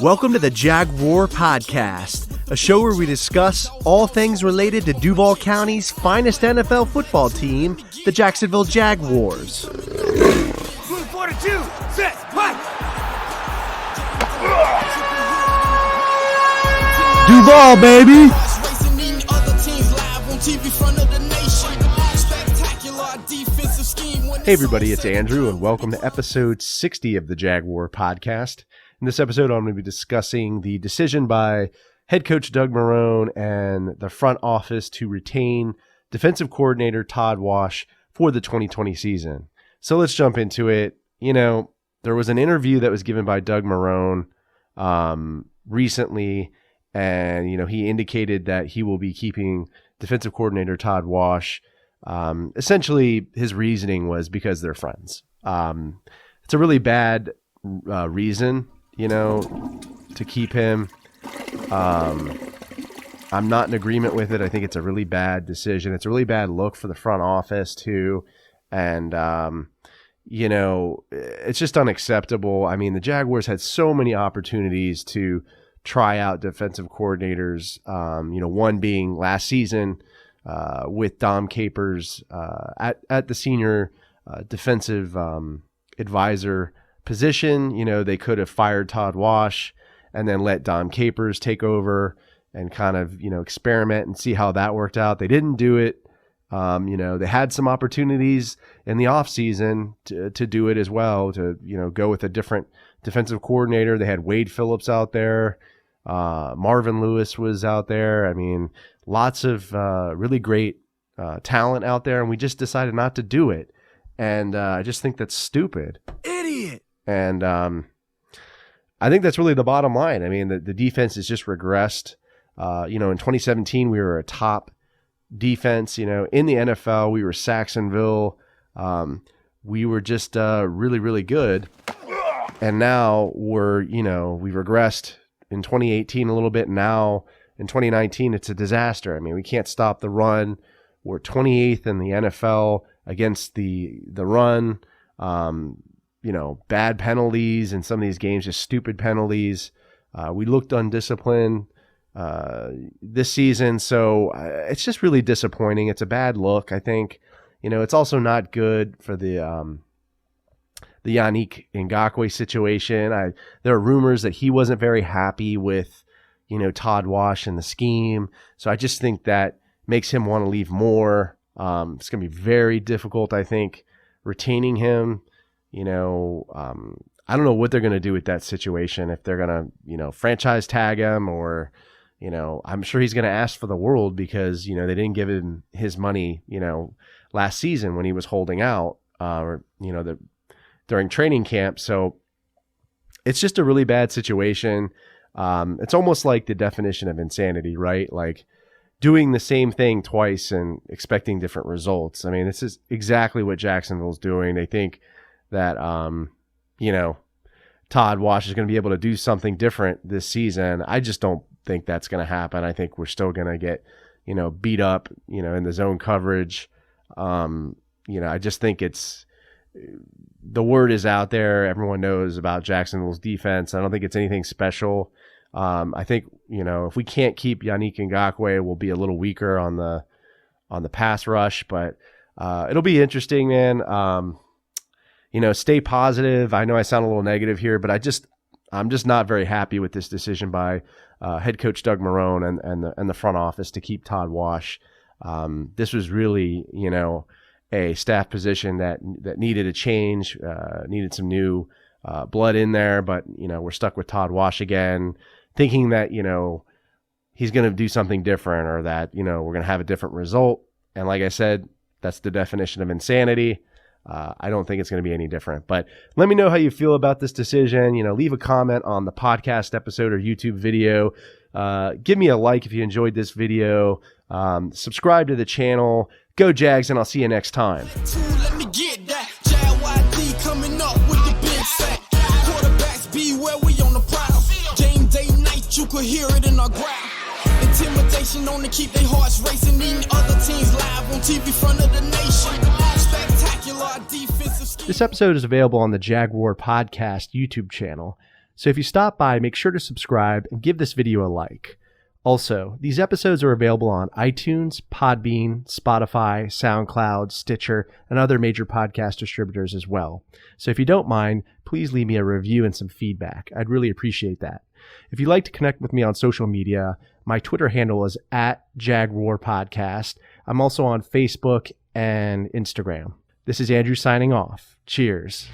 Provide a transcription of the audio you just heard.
Welcome to the Jaguar Podcast, a show where we discuss all things related to Duval County's finest NFL football team, the Jacksonville Jaguars. Move 42, set, fight! Duval, baby! Hey everybody, it's Andrew, and welcome to episode 60 of the Jaguar Podcast. In this episode, I'm going to be discussing the decision by head coach Doug Marrone and the front office to retain defensive coordinator Todd Wash for the 2020 season. So let's jump into it. You know, there was an interview that was given by Doug Marrone recently, and, you know, he indicated that he will be keeping defensive coordinator Todd Wash. Essentially, his reasoning was because they're friends. It's a really bad reason, you know, to keep him. I'm not in agreement with it. I think it's a really bad decision. It's a really bad look for the front office too. And, you know, it's just unacceptable. I mean, the Jaguars had so many opportunities to try out defensive coordinators, you know, one being last season with Dom Capers at the senior defensive advisor position. You know, they could have fired Todd Wash and then let Dom Capers take over and kind of, you know, experiment and see how that worked out. They didn't do it. You know, they had some opportunities in the offseason to do it as well, to, you know, go with a different defensive coordinator. They had Wade Phillips out there. Marvin Lewis was out there. I mean, lots of really great talent out there, and we just decided not to do it. And I just think that's stupid. Idiot! And I think that's really the bottom line. I mean, the defense has just regressed. You know, in 2017, we were a top defense. You know, in the NFL, we were Jacksonville. We were just really, really good. And now we're, you know, we regressed in 2018 a little bit. Now in 2019, it's a disaster. I mean, we can't stop the run. We're 28th in the NFL against the run. You know, bad penalties in some of these games, just stupid penalties. We looked undisciplined this season, so it's just really disappointing. It's a bad look, I think. You know, it's also not good for the Yannick Ngakoue situation. There are rumors that he wasn't very happy with, you know, Todd Wash and the scheme. So I just think that makes him want to leave more. It's going to be very difficult, I think, retaining him. You know, I don't know what they're going to do with that situation. If they're going to, you know, franchise tag him, or, you know, I'm sure he's going to ask for the world because, you know, they didn't give him his money, you know, last season when he was holding out, or, you know, during training camp. So it's just a really bad situation. It's almost like the definition of insanity, right? Like doing the same thing twice and expecting different results. I mean, this is exactly what Jacksonville's doing. They think that, you know, Todd Wash is going to be able to do something different this season. I just don't think that's going to happen. I think we're still going to get, you know, beat up, you know, in the zone coverage. You know, I just think the word is out there. Everyone knows about Jacksonville's defense. I don't think it's anything special. I think, you know, if we can't keep Yannick Ngakoue, we'll be a little weaker on the pass rush, but it'll be interesting, man. You know, stay positive. I know I sound a little negative here, but I'm just not very happy with this decision by head coach Doug Marrone and the front office to keep Todd Wash. This was really, you know, a staff position that needed a change, needed some new blood in there, but, you know, we're stuck with Todd Wash again, thinking that, you know, he's going to do something different, or that, you know, we're going to have a different result. And like I said, that's the definition of insanity. I don't think it's going to be any different, but let me know how you feel about this decision. You know, leave a comment on the podcast episode or YouTube video. Give me a like if you enjoyed this video. Subscribe to the channel. Go Jags, and I'll see you next time. Let me get that. JYD coming up with the big sack. Quarterbacks beware, we on the prowl. Game day night, you could hear it in our growl. Intimidation on to keep their hearts racing. Eating other teams live on TV front of the nation. Spectacular defensive scheme. This episode is available on the Jaguar Podcast YouTube channel. So if you stop by, make sure to subscribe and give this video a like. Also, these episodes are available on iTunes, Podbean, Spotify, SoundCloud, Stitcher, and other major podcast distributors as well. So if you don't mind, please leave me a review and some feedback. I'd really appreciate that. If you'd like to connect with me on social media, my Twitter handle is @JagWarPodcast. I'm also on Facebook and Instagram. This is Andrew signing off. Cheers.